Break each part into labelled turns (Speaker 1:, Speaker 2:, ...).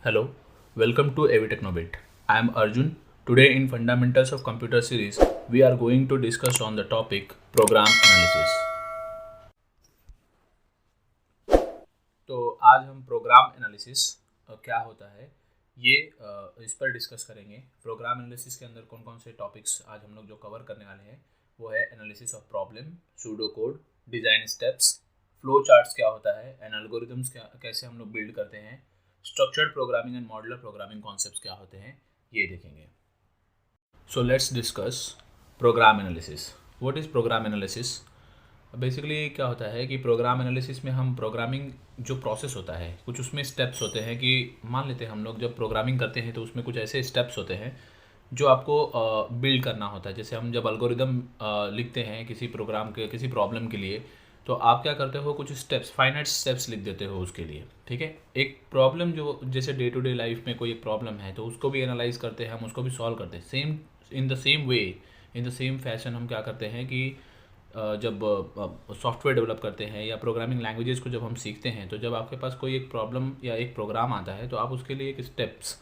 Speaker 1: Hello, welcome to AV Technobit. I am Arjun. Today in Fundamentals of Computer series, we are going to discuss on the topic program analysis. तो आज हम programme analysis क्या होता है ये इस पर डिस्कस करेंगे। प्रोग्राम एनालिसिस के अंदर कौन कौन से टॉपिक्स आज हम लोग जो कवर करने वाले हैं वो है analysis of problem, pseudo code, design steps, flow charts क्या होता है, एंड एल्गोरिथम्स क्या कैसे हम लोग बिल्ड करते हैं, structured programming and modular programming concepts क्या होते हैं ये देखेंगे। So let's discuss program analysis. What is program analysis? Basically क्या होता है कि प्रोग्राम एनालिसिस में हम प्रोग्रामिंग जो प्रोसेस होता है कुछ उसमें स्टेप्स होते हैं कि मान लेते हैं हम लोग जब प्रोग्रामिंग करते हैं तो उसमें कुछ ऐसे स्टेप्स होते हैं जो आपको बिल्ड करना होता है। जैसे हम जब एल्गोरिदम लिखते हैं किसी प्रोग्राम के किसी प्रॉब्लम के लिए तो आप क्या करते हो, कुछ स्टेप्स फाइनाइट स्टेप्स लिख देते हो उसके लिए। ठीक है, एक प्रॉब्लम जो जैसे डे टू डे लाइफ में कोई एक प्रॉब्लम है तो उसको भी एनालाइज करते हैं, हम उसको भी सॉल्व करते हैं। Same in the same way, in the same fashion हम क्या करते हैं कि जब सॉफ्टवेयर डेवलप करते हैं या प्रोग्रामिंग लैंग्वेजेस को जब हम सीखते हैं तो जब आपके पास कोई एक प्रॉब्लम या एक प्रोग्राम आता है तो आप उसके लिए एक स्टेप्स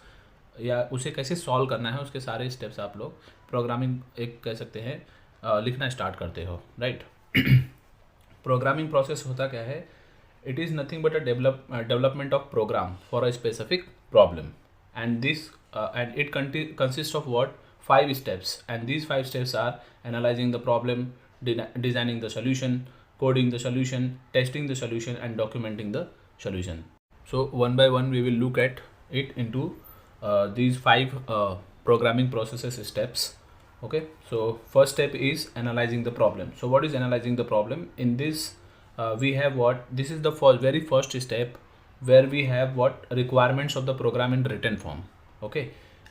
Speaker 1: या उसे कैसे सॉल्व करना है उसके सारे स्टेप्स आप लोग प्रोग्रामिंग एक कह सकते हैं लिखना स्टार्ट करते हो, राइट। प्रोग्रामिंग प्रोसेस होता क्या है? It is nothing but a development of program for a specific problem and this and it consist of what 5 steps, and these 5 steps are analyzing the problem, designing the solution, coding the solution, testing the solution, and documenting the solution. So one by one we will look at it into these 5 programming processes steps. Okay, so first step is analyzing the problem. So what is analyzing the problem? In this we have what this is the very first step where we have what requirements of the program in written form. Okay,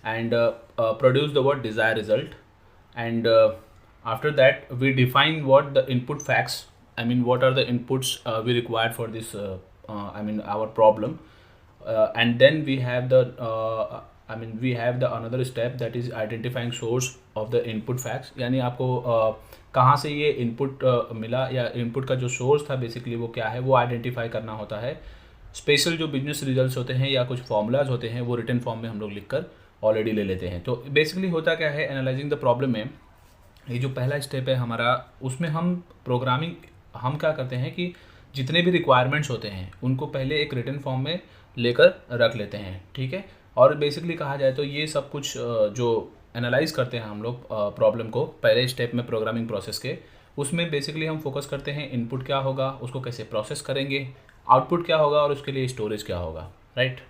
Speaker 1: and produce the what desired result, and after that we define what the input facts, I mean what are the inputs we required for this I mean our problem, and then we have the we have the another step that is identifying source of the input facts, यानी आपको कहाँ से ये input मिला या input का जो source था बेसिकली वो क्या है वो आइडेंटिफाई करना होता है। स्पेशल जो बिजनेस रिजल्ट्स होते हैं या कुछ फॉर्मूलाज होते हैं वो रिटन फॉर्म में हम लोग लिखकर ऑलरेडी ले लेते हैं। तो बेसिकली होता क्या है एनालाइजिंग द प्रॉब्लम में, ये जो पहला स्टेप है हमारा उसमें हम प्रोग्रामिंग हम क्या करते हैं कि जितने भी रिक्वायरमेंट्स होते हैं उनको पहले एक रिटन फॉर्म में लेकर रख लेते हैं। ठीक है, और बेसिकली कहा जाए तो ये सब कुछ जो एनालाइज करते हैं हम लोग प्रॉब्लम को पहले स्टेप में प्रोग्रामिंग प्रोसेस के, उसमें बेसिकली हम फोकस करते हैं इनपुट क्या होगा, उसको कैसे प्रोसेस करेंगे, आउटपुट क्या होगा और उसके लिए स्टोरेज क्या होगा, right.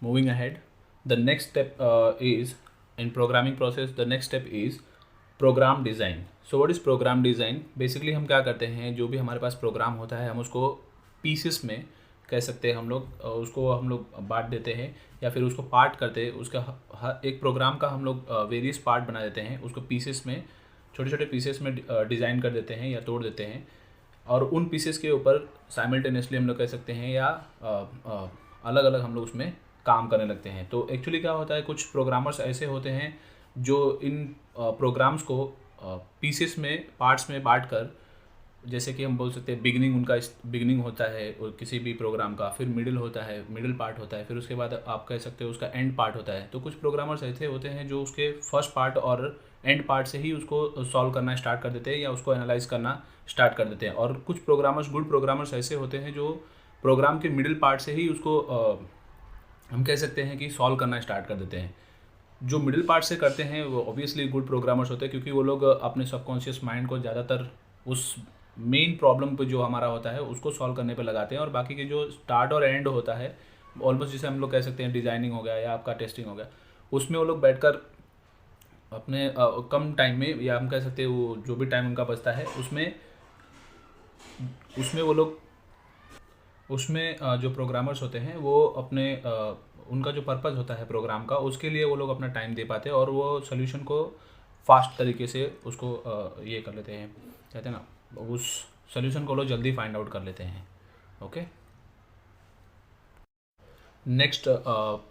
Speaker 1: Moving ahead, the next step is in programming process, the next step is program design. So what is program design? Basically हम क्या करते हैं, जो भी हमारे पास प्रोग्राम होता है हम उसको पीसेस में कह सकते हैं, हम लोग उसको हम लोग बांट देते हैं या फिर उसको पार्ट करते हैं। उसका हर एक प्रोग्राम का हम लोग वेरियस पार्ट बना देते हैं, उसको पीसेस में छोटे छोटे पीसेस में डिज़ाइन कर देते हैं या तोड़ देते हैं, और उन पीसेस के ऊपर साइमल्टेनियसली हम लोग कह सकते हैं या अलग अलग हम लोग उसमें काम करने लगते हैं। तो एक्चुअली क्या होता है, कुछ प्रोग्रामर्स ऐसे होते हैं जो इन प्रोग्राम्स को पीसेस में पार्ट्स में बांट कर, जैसे कि हम बोल सकते हैं बिगनिंग उनका बिगनिंग होता है किसी भी प्रोग्राम का, फिर मिडिल होता है, मिडिल पार्ट होता है, फिर उसके बाद आप कह सकते हो उसका एंड पार्ट होता है। तो कुछ प्रोग्रामर्स ऐसे होते हैं जो उसके फर्स्ट पार्ट और एंड पार्ट से ही उसको सॉल्व करना स्टार्ट कर देते हैं या उसको एनालाइज करना स्टार्ट कर देते हैं, और कुछ प्रोग्रामर्स गुड प्रोग्रामर्स ऐसे होते हैं जो प्रोग्राम के मिडिल पार्ट से ही उसको हम कह सकते हैं कि सॉल्व करना स्टार्ट कर देते हैं। जो मिडिल पार्ट से करते हैं वो ऑब्वियसली गुड प्रोग्रामर्स होते हैं, क्योंकि वो लोग अपने सबकॉन्शियस माइंड को ज़्यादातर उस मेन प्रॉब्लम पे जो हमारा होता है उसको सॉल्व करने पे लगाते हैं, और बाकी के जो स्टार्ट और एंड होता है ऑलमोस्ट जिसे हम लोग कह सकते हैं डिज़ाइनिंग हो गया या आपका टेस्टिंग हो गया, उसमें वो लोग बैठकर अपने कम टाइम में या हम कह सकते हैं वो जो भी टाइम उनका बचता है उसमें वो लोग जो प्रोग्रामर्स होते हैं वो अपने उनका जो पर्पज़ होता है प्रोग्राम का उसके लिए वो लोग अपना टाइम दे पाते हैं और वो सोल्यूशन को फास्ट तरीके से उसको ये कर लेते हैं, कहते हैं ना, उस सोल्यूशन को लोग जल्दी फाइंड आउट कर लेते हैं। Okay, next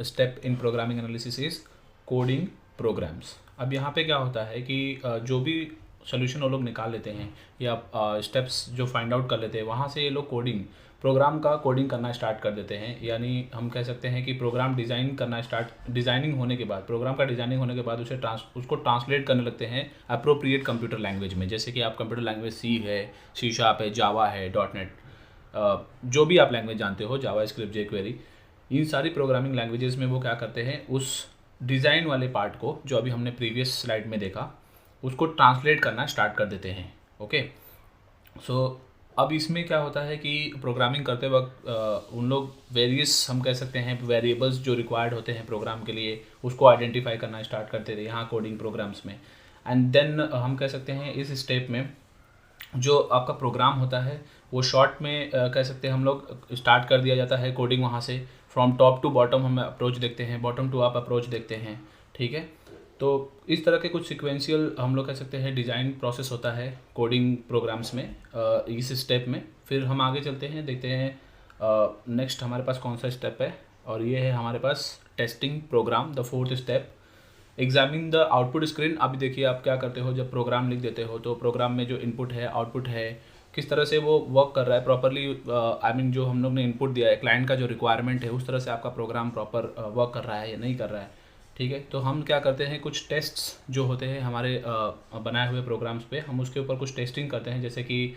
Speaker 1: step in programming analysis is coding programs. अब यहाँ पे क्या होता है कि जो भी सोल्यूशन वो लोग निकाल लेते हैं या स्टेप्स जो फाइंड आउट कर लेते हैं वहाँ से ये लोग कोडिंग प्रोग्राम का कोडिंग करना स्टार्ट कर देते हैं, यानी हम कह सकते हैं कि प्रोग्राम डिज़ाइनिंग होने के बाद, प्रोग्राम का डिज़ाइनिंग होने के बाद उसको ट्रांसलेट करने लगते हैं अप्रोप्रिएट कंप्यूटर लैंग्वेज में। जैसे कि आप कंप्यूटर लैंग्वेज सी है, सी शार्प है, जावा है, डॉट नेट, जो भी आप लैंग्वेज जानते हो, जावा स्क्रिप्ट, जेक्वेरी, इन सारी प्रोग्रामिंग लैंग्वेजेस में वो क्या करते हैं, उस डिज़ाइन वाले पार्ट को जो अभी हमने प्रीवियस स्लाइड में देखा उसको ट्रांसलेट करना स्टार्ट कर देते हैं। ओके, सो अब इसमें क्या होता है कि प्रोग्रामिंग करते वक्त उन लोग वेरियस, हम कह सकते हैं, वेरिएबल्स जो रिक्वायर्ड होते हैं प्रोग्राम के लिए उसको आइडेंटिफाई करना स्टार्ट करते थे यहाँ कोडिंग प्रोग्राम्स में। एंड देन हम कह सकते हैं इस स्टेप में जो आपका प्रोग्राम होता है वो शॉर्ट में कह सकते हैं हम लोग स्टार्ट कर दिया जाता है कोडिंग वहाँ से। फ्रॉम टॉप टू बॉटम हम अप्रोच देखते हैं, बॉटम टू अप अप्रोच देखते हैं, ठीक है। तो इस तरह के कुछ सिक्वेंशियल हम लोग कह सकते हैं डिज़ाइन प्रोसेस होता है कोडिंग प्रोग्राम्स में इस स्टेप में। फिर हम आगे चलते हैं, देखते हैं नेक्स्ट हमारे पास कौन सा स्टेप है, और ये है हमारे पास testing program, the fourth step, examine the output screen. अभी देखिए आप क्या करते हो, जब प्रोग्राम लिख देते हो तो प्रोग्राम में जो इनपुट है, आउटपुट है, किस तरह से वो वर्क कर रहा है प्रॉपरली, आई मीन जो हम लोग ने इनपुट दिया है, क्लाइंट का जो रिक्वायरमेंट है, उस तरह से आपका प्रोग्राम प्रॉपर वर्क कर रहा है या नहीं कर रहा है, ठीक है। तो हम क्या करते हैं, कुछ टेस्ट्स जो होते हैं हमारे बनाए हुए प्रोग्राम्स पे, हम उसके ऊपर कुछ टेस्टिंग करते हैं। जैसे कि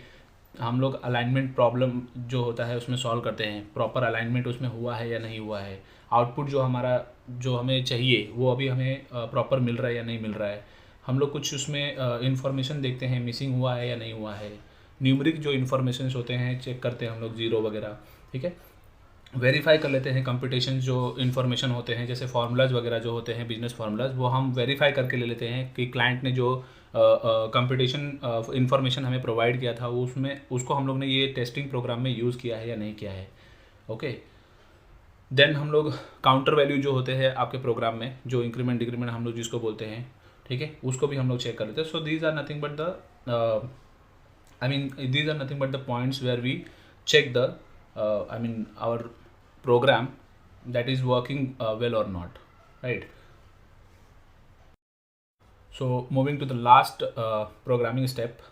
Speaker 1: हम लोग अलाइनमेंट प्रॉब्लम जो होता है उसमें सॉल्व करते हैं, प्रॉपर अलाइनमेंट उसमें हुआ है या नहीं हुआ है, आउटपुट जो हमारा जो हमें चाहिए वो अभी हमें प्रॉपर मिल रहा है या नहीं मिल रहा है। हम लोग कुछ उसमें इंफॉर्मेशन देखते हैं, मिसिंग हुआ है या नहीं हुआ है, न्यूमरिक जो इन्फॉर्मेशन होते हैं चेक करते हैं हम लोग, जीरो वगैरह, ठीक है। वेरीफाई कर लेते हैं कंप्यूटेशन जो इन्फॉर्मेशन होते हैं, जैसे फार्मूलाज वगैरह जो होते हैं, बिजनेस फार्मूलाज, वो हम वेरीफाई करके ले लेते हैं कि क्लाइंट ने जो कंप्यूटेशन इन्फॉर्मेशन हमें प्रोवाइड किया था उसमें उसको हम लोग ने ये टेस्टिंग प्रोग्राम में यूज़ किया है या नहीं किया है। ओके, देन हम लोग काउंटर वैल्यू जो होते हैं आपके प्रोग्राम में, जो इंक्रीमेंट डिक्रीमेंट हम लोग जिसको बोलते हैं, ठीक है, उसको भी हम लोग चेक कर लेते हैं। So these are nothing but the these are nothing but the points where we check the our program that is working well or not, right? So moving to the last programming step,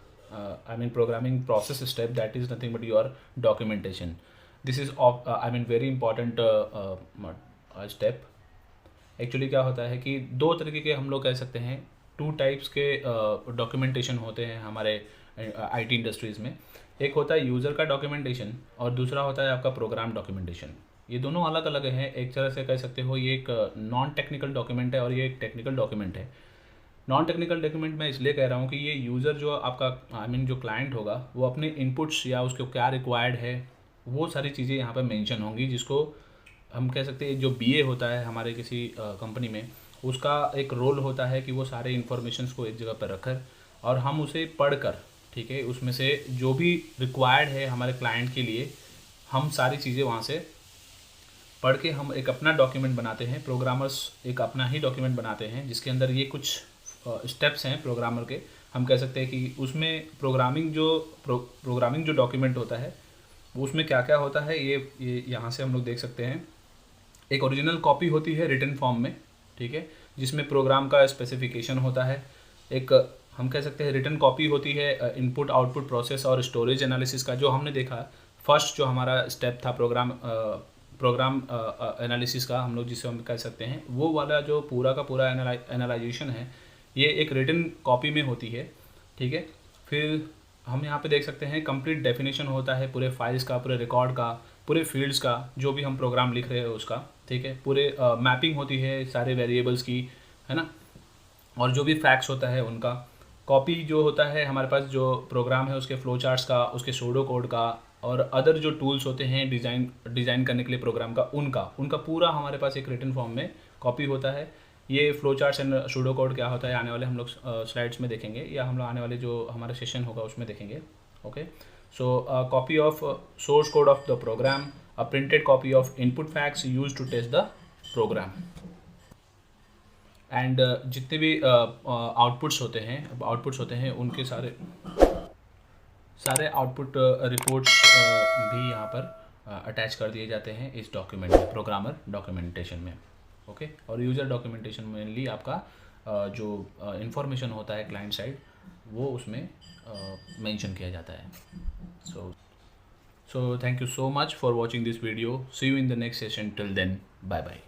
Speaker 1: programming process step, that is nothing but your documentation. This is very important step. Actually क्या होता है कि दो तरीके के हम लोग कह सकते हैं, टू टाइप्स के डॉक्यूमेंटेशन होते हैं हमारे आईटी इंडस्ट्रीज़ में। एक होता है यूज़र का डॉक्यूमेंटेशन और दूसरा होता है आपका प्रोग्राम डॉक्यूमेंटेशन। ये दोनों अलग अलग हैं। एक तरह से कह सकते हो ये एक नॉन टेक्निकल डॉक्यूमेंट है और ये एक टेक्निकल डॉक्यूमेंट है। नॉन टेक्निकल डॉक्यूमेंट मैं इसलिए कह रहा हूँ कि ये यूज़र जो आपका जो क्लाइंट होगा वो अपने इनपुट्स या उसको क्या रिक्वायर्ड है वो सारी चीज़ें यहाँ पर मेंशन होंगी, जिसको हम कह सकते हैं जो बीए होता है हमारे किसी कंपनी में, उसका एक रोल होता है कि वो सारे इन्फॉर्मेशंस को एक जगह पर रखकर और हम उसे पढ़कर, ठीक है, उसमें से जो भी रिक्वायर्ड है हमारे क्लाइंट के लिए, हम सारी चीज़ें वहाँ से पढ़ के हम एक अपना डॉक्यूमेंट बनाते हैं। प्रोग्रामर्स एक अपना ही डॉक्यूमेंट बनाते हैं जिसके अंदर ये कुछ स्टेप्स हैं प्रोग्रामर के। हम कह सकते हैं कि उसमें प्रोग्रामिंग जो डॉक्यूमेंट होता है उसमें क्या क्या होता है, ये यहाँ से हम लोग देख सकते हैं। एक ओरिजिनल कॉपी होती है रिटन फॉर्म में, ठीक है, जिसमें प्रोग्राम का स्पेसिफिकेशन होता है। एक हम कह सकते हैं रिटन कॉपी होती है इनपुट आउटपुट प्रोसेस और स्टोरेज एनालिसिस का, जो हमने देखा फर्स्ट जो हमारा स्टेप था प्रोग्राम एनालिसिस का, हम लोग जिसे हम कह सकते हैं, वो वाला जो पूरा का पूरा एनालाइजेशन है ये एक रिटन कॉपी में होती है, ठीक है। फिर हम यहाँ पे देख सकते हैं कंप्लीट डेफिनेशन होता है पूरे फाइल्स का, पूरे रिकॉर्ड का, पूरे फील्ड्स का, जो भी हम प्रोग्राम लिख रहे हैं उसका, ठीक है। पूरे मैपिंग होती है सारे वेरिएबल्स की, है ना, और जो भी फैक्ट्स होता है उनका। कॉपी जो होता है हमारे पास जो प्रोग्राम है उसके फ्लो चार्ट्स का, उसके सूडो कोड का और अदर जो टूल्स होते हैं डिज़ाइन करने के लिए प्रोग्राम का, उनका पूरा हमारे पास एक रिटन फॉर्म में कॉपी होता है। ये flow charts and pseudo code क्या होता है आने वाले हम लोग स्लाइड्स में देखेंगे, या हम लोग आने वाले जो हमारा सेशन होगा उसमें देखेंगे। Okay, so copy of source code of the program, a printed copy of input facts use to test the program, and जितने भी आउटपुट्स होते हैं उनके सारे आउटपुट रिपोर्ट्स भी यहाँ पर अटैच कर दिए जाते हैं इस डॉक्यूमेंट में, प्रोग्रामर डॉक्यूमेंटेशन में। ओके, और यूज़र डॉक्यूमेंटेशन मेनली आपका जो इंफॉर्मेशन होता है क्लाइंट साइड वो उसमें मेंशन किया जाता है। So thank you so much for watching this video. See you in the next session. Till then, bye bye.